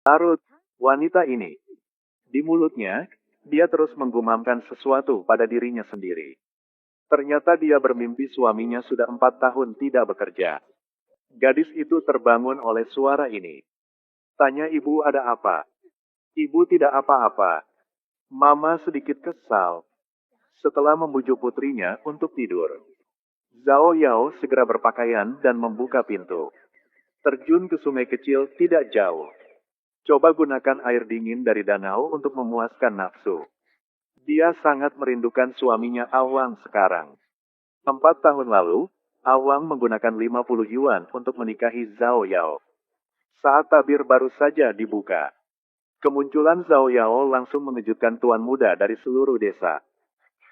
Larut, wanita ini. Di mulutnya, dia terus menggumamkan sesuatu pada dirinya sendiri. Ternyata dia bermimpi suaminya sudah 4 tahun tidak bekerja. Gadis itu terbangun oleh suara ini. Tanya ibu ada apa? Ibu tidak apa-apa. Mama sedikit kesal. Setelah membujuk putrinya untuk tidur, Zhao Yao segera berpakaian dan membuka pintu. Terjun ke sungai kecil tidak jauh. Coba gunakan air dingin dari danau untuk memuaskan nafsu. Dia sangat merindukan suaminya Awang sekarang. 4 tahun lalu, Awang menggunakan 50 yuan untuk menikahi Zhao Yao. Saat tabir baru saja dibuka, kemunculan Zhao Yao langsung mengejutkan tuan muda dari seluruh desa,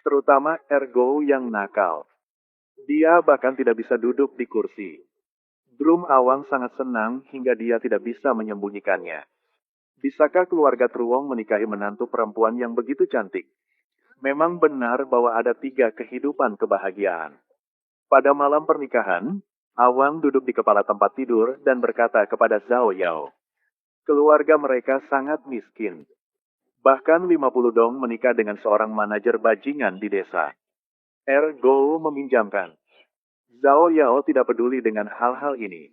terutama Ergo yang nakal. Dia bahkan tidak bisa duduk di kursi. Drum Awang sangat senang hingga dia tidak bisa menyembunyikannya. Bisakah keluarga Truong menikahi menantu perempuan yang begitu cantik? Memang benar bahwa ada 3 kehidupan kebahagiaan. Pada malam pernikahan, Awang duduk di kepala tempat tidur dan berkata kepada Zhao Yao, keluarga mereka sangat miskin. Bahkan 50 dong menikah dengan seorang manajer bajingan di desa. Ergo meminjamkan. Zhao Yao tidak peduli dengan hal-hal ini.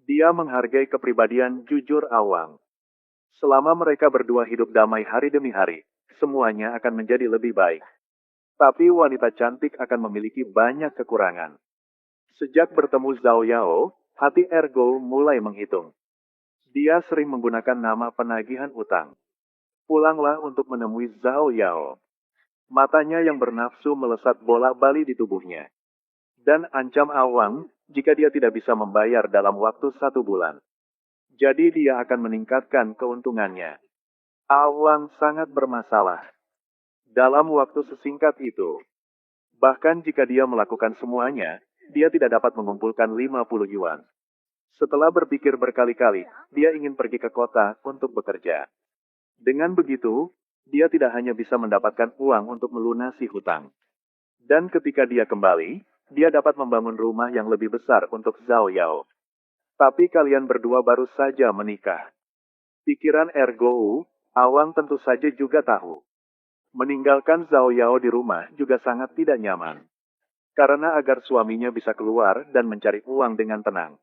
Dia menghargai kepribadian jujur Awang. Selama mereka berdua hidup damai hari demi hari, semuanya akan menjadi lebih baik. Tapi wanita cantik akan memiliki banyak kekurangan. Sejak bertemu Zhao Yao, hati Ergo mulai menghitung. Dia sering menggunakan nama penagihan utang. Pulanglah untuk menemui Zhao Yao. Matanya yang bernafsu melesat bola-bali di tubuhnya. Dan ancam Awang jika dia tidak bisa membayar dalam waktu 1 bulan. Jadi dia akan meningkatkan keuntungannya. Awang sangat bermasalah. Dalam waktu sesingkat itu, bahkan jika dia melakukan semuanya, dia tidak dapat mengumpulkan 50 yuan. Setelah berpikir berkali-kali, dia ingin pergi ke kota untuk bekerja. Dengan begitu, dia tidak hanya bisa mendapatkan uang untuk melunasi hutang. Dan ketika dia kembali, dia dapat membangun rumah yang lebih besar untuk Zhao Yao. Tapi kalian berdua baru saja menikah. Pikiran Ergo, Awang tentu saja juga tahu. Meninggalkan Zhao Yao di rumah juga sangat tidak nyaman. Karena agar suaminya bisa keluar dan mencari uang dengan tenang.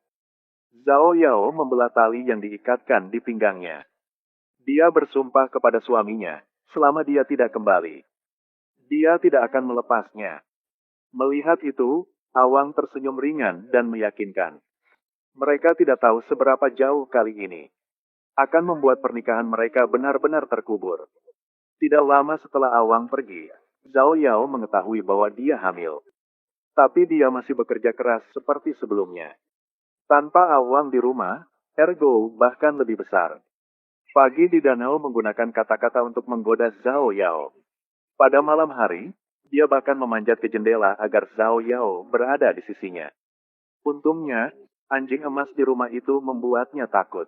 Zhao Yao membelah tali yang diikatkan di pinggangnya. Dia bersumpah kepada suaminya, selama dia tidak kembali. Dia tidak akan melepasnya. Melihat itu, Awang tersenyum ringan dan meyakinkan. Mereka tidak tahu seberapa jauh kali ini akan membuat pernikahan mereka benar-benar terkubur. Tidak lama setelah Awang pergi, Zhao Yao mengetahui bahwa dia hamil. Tapi dia masih bekerja keras seperti sebelumnya. Tanpa Awang di rumah, Ergo bahkan lebih besar. Pagi di danau menggunakan kata-kata untuk menggoda Zhao Yao. Pada malam hari, dia bahkan memanjat ke jendela agar Zhao Yao berada di sisinya. Untungnya, anjing emas di rumah itu membuatnya takut.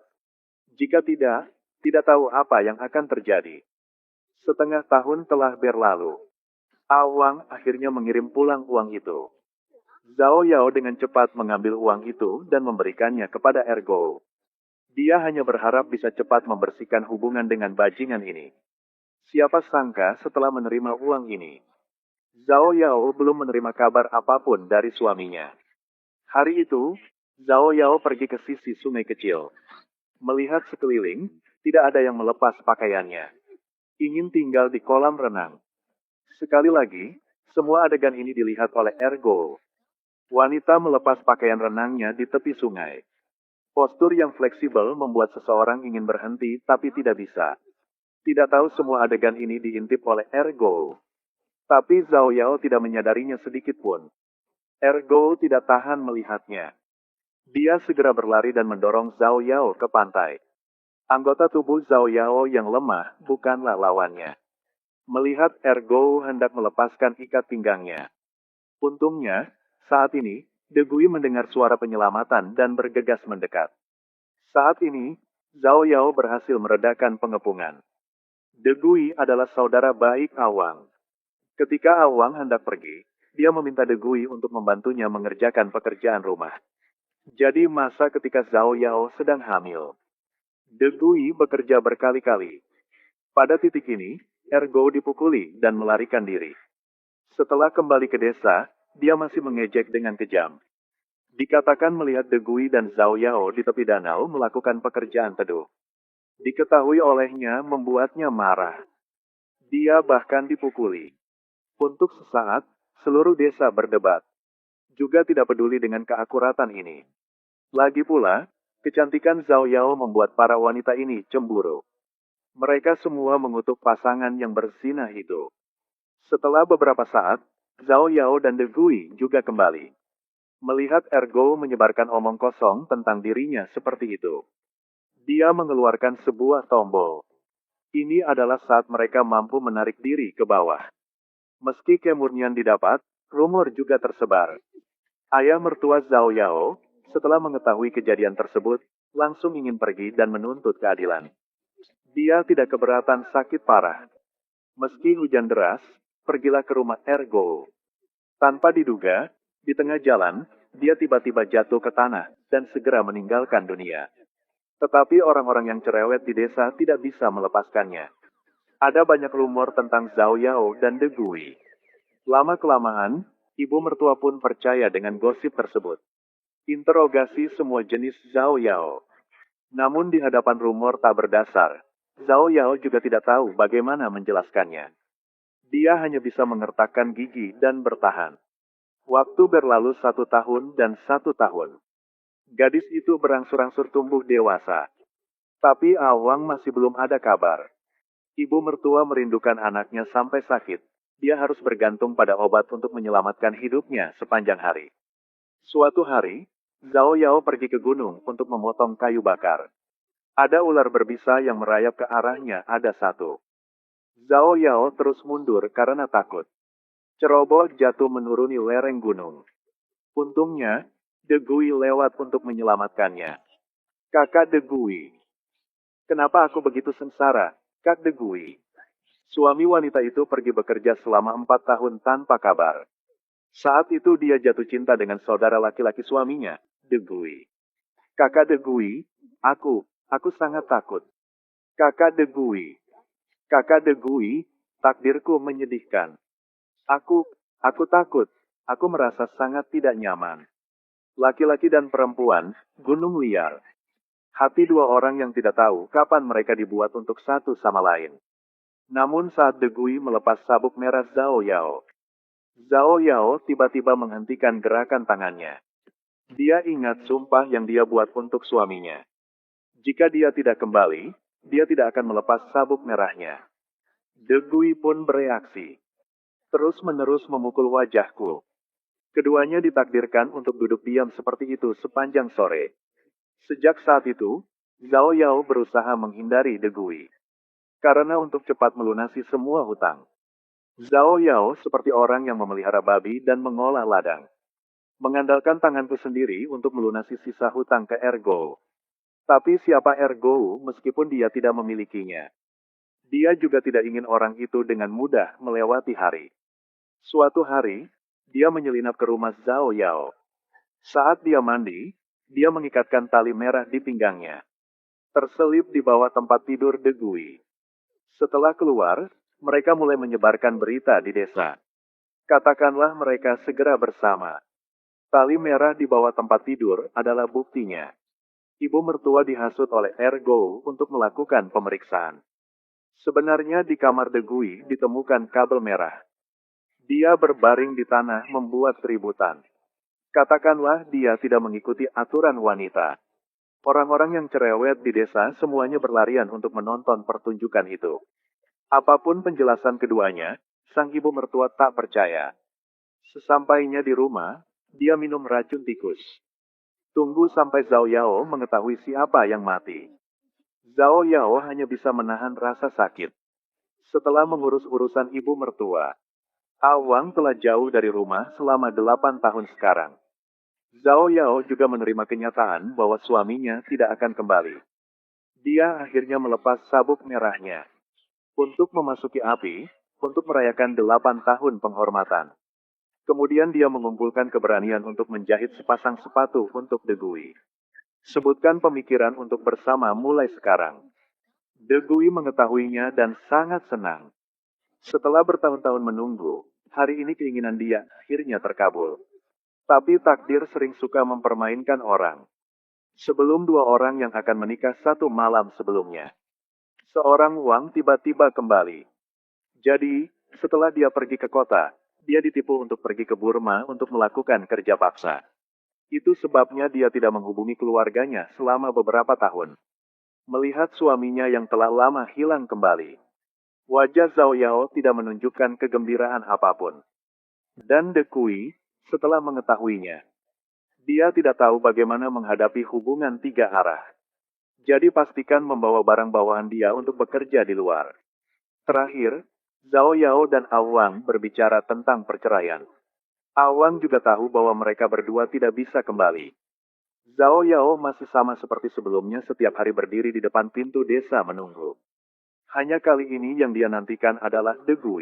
Jika tidak, tidak tahu apa yang akan terjadi. Setengah tahun telah berlalu. Awang akhirnya mengirim pulang uang itu. Zhao Yao dengan cepat mengambil uang itu dan memberikannya kepada Ergo. Dia hanya berharap bisa cepat membersihkan hubungan dengan bajingan ini. Siapa sangka setelah menerima uang ini, Zhao Yao belum menerima kabar apapun dari suaminya. Hari itu, Zhao Yao pergi ke sisi sungai kecil. Melihat sekeliling, tidak ada yang melepas pakaiannya. Ingin tinggal di kolam renang. Sekali lagi, semua adegan ini dilihat oleh Ergo. Wanita melepas pakaian renangnya di tepi sungai. Postur yang fleksibel membuat seseorang ingin berhenti tapi tidak bisa. Tidak tahu semua adegan ini diintip oleh Ergo. Tapi Zhao Yao tidak menyadarinya sedikit pun. Ergo tidak tahan melihatnya. Dia segera berlari dan mendorong Zhao Yao ke pantai. Anggota tubuh Zhao Yao yang lemah bukanlah lawannya. Melihat Ergo hendak melepaskan ikat pinggangnya. Untungnya, saat ini, De Gui mendengar suara penyelamatan dan bergegas mendekat. Saat ini, Zhao Yao berhasil meredakan pengepungan. De Gui adalah saudara baik Awang. Ketika Awang hendak pergi, dia meminta De Gui untuk membantunya mengerjakan pekerjaan rumah. Jadi masa ketika Zhao Yao sedang hamil. De Gui bekerja berkali-kali. Pada titik ini, Ergo dipukuli dan melarikan diri. Setelah kembali ke desa, dia masih mengejek dengan kejam. Dikatakan melihat De Gui dan Zhao Yao di tepi danau melakukan pekerjaan teduh. Diketahui olehnya membuatnya marah. Dia bahkan dipukuli. Untuk sesaat, seluruh desa berdebat. Juga tidak peduli dengan keakuratan ini. Lagi pula, kecantikan Zhao Yao membuat para wanita ini cemburu. Mereka semua mengutuk pasangan yang berzinah itu. Setelah beberapa saat, Zhao Yao dan De Gui juga kembali. Melihat Ergo menyebarkan omong kosong tentang dirinya seperti itu. Dia mengeluarkan sebuah tombol. Ini adalah saat mereka mampu menarik diri ke bawah. Meski kemurnian didapat, rumor juga tersebar. Ayah mertua Zhao Yao, setelah mengetahui kejadian tersebut, langsung ingin pergi dan menuntut keadilan. Dia tidak keberatan sakit parah. Meski hujan deras, pergilah ke rumah Ergo. Tanpa diduga, di tengah jalan, dia tiba-tiba jatuh ke tanah dan segera meninggalkan dunia. Tetapi orang-orang yang cerewet di desa tidak bisa melepaskannya. Ada banyak rumor tentang Zhao Yao dan De Gui. Lama-kelamaan, ibu mertua pun percaya dengan gosip tersebut. Interogasi semua jenis Zhao Yao. Namun di hadapan rumor tak berdasar, Zhao Yao juga tidak tahu bagaimana menjelaskannya. Dia hanya bisa mengertakkan gigi dan bertahan. Waktu berlalu 1 tahun dan 1 tahun. Gadis itu berangsur-angsur tumbuh dewasa. Tapi Awang masih belum ada kabar. Ibu mertua merindukan anaknya sampai sakit. Dia harus bergantung pada obat untuk menyelamatkan hidupnya sepanjang hari. Suatu hari, Zhao Yao pergi ke gunung untuk memotong kayu bakar. Ada ular berbisa yang merayap ke arahnya, ada satu. Zhao Yao terus mundur karena takut. Ceroboh jatuh menuruni lereng gunung. Untungnya, De Gui lewat untuk menyelamatkannya. Kakak De Gui. Kenapa aku begitu sengsara, Kak De Gui? Suami wanita itu pergi bekerja selama 4 tahun tanpa kabar. Saat itu dia jatuh cinta dengan saudara laki-laki suaminya, De Gui. Kakak De Gui, aku sangat takut. Kakak De Gui. Kakak De Gui, takdirku menyedihkan. Aku takut. Aku merasa sangat tidak nyaman. Laki-laki dan perempuan, gunung liar. Hati dua orang yang tidak tahu kapan mereka dibuat untuk satu sama lain. Namun saat De Gui melepas sabuk merah Zhao Yao tiba-tiba menghentikan gerakan tangannya. Dia ingat sumpah yang dia buat untuk suaminya. Jika dia tidak kembali, dia tidak akan melepas sabuk merahnya. De Gui pun bereaksi. Terus-menerus memukul wajahku. Keduanya ditakdirkan untuk duduk diam seperti itu sepanjang sore. Sejak saat itu, Zhao Yao berusaha menghindari De Gui. Karena untuk cepat melunasi semua hutang. Zhao Yao seperti orang yang memelihara babi dan mengolah ladang. Mengandalkan tanganku sendiri untuk melunasi sisa hutang ke Ergo. Tapi siapa Ergo meskipun dia tidak memilikinya? Dia juga tidak ingin orang itu dengan mudah melewati hari. Suatu hari, dia menyelinap ke rumah Zhao Yao. Saat dia mandi, dia mengikatkan tali merah di pinggangnya. Terselip di bawah tempat tidur De Gui. Setelah keluar, mereka mulai menyebarkan berita di desa. Katakanlah mereka segera bersama. Tali merah di bawah tempat tidur adalah buktinya. Ibu mertua dihasut oleh Ergo untuk melakukan pemeriksaan. Sebenarnya di kamar De Gui ditemukan kabel merah. Dia berbaring di tanah membuat keributan. Katakanlah dia tidak mengikuti aturan wanita. Orang-orang yang cerewet di desa semuanya berlarian untuk menonton pertunjukan itu. Apapun penjelasan keduanya, sang ibu mertua tak percaya. Sesampainya di rumah, dia minum racun tikus. Tunggu sampai Zhao Yao mengetahui siapa yang mati. Zhao Yao hanya bisa menahan rasa sakit. Setelah mengurus urusan ibu mertua, Awang telah jauh dari rumah selama 8 tahun sekarang. Zhao Yao juga menerima kenyataan bahwa suaminya tidak akan kembali. Dia akhirnya melepas sabuk merahnya. Untuk memasuki api, untuk merayakan 8 tahun penghormatan. Kemudian dia mengumpulkan keberanian untuk menjahit sepasang sepatu untuk De Gui. Sebutkan pemikiran untuk bersama mulai sekarang. De Gui mengetahuinya dan sangat senang. Setelah bertahun-tahun menunggu, hari ini keinginan dia akhirnya terkabul. Tapi takdir sering suka mempermainkan orang. Sebelum dua orang yang akan menikah satu malam sebelumnya, seorang Wang tiba-tiba kembali. Jadi, setelah dia pergi ke kota, dia ditipu untuk pergi ke Burma untuk melakukan kerja paksa. Itu sebabnya dia tidak menghubungi keluarganya selama beberapa tahun. Melihat suaminya yang telah lama hilang kembali, wajah Zhao Yao tidak menunjukkan kegembiraan apapun. Dan De Kui, setelah mengetahuinya, dia tidak tahu bagaimana menghadapi hubungan tiga arah. Jadi pastikan membawa barang bawaan dia untuk bekerja di luar. Terakhir, Zhao Yao dan Awang berbicara tentang perceraian. Awang juga tahu bahwa mereka berdua tidak bisa kembali. Zhao Yao masih sama seperti sebelumnya setiap hari berdiri di depan pintu desa menunggu. Hanya kali ini yang dia nantikan adalah De Gui.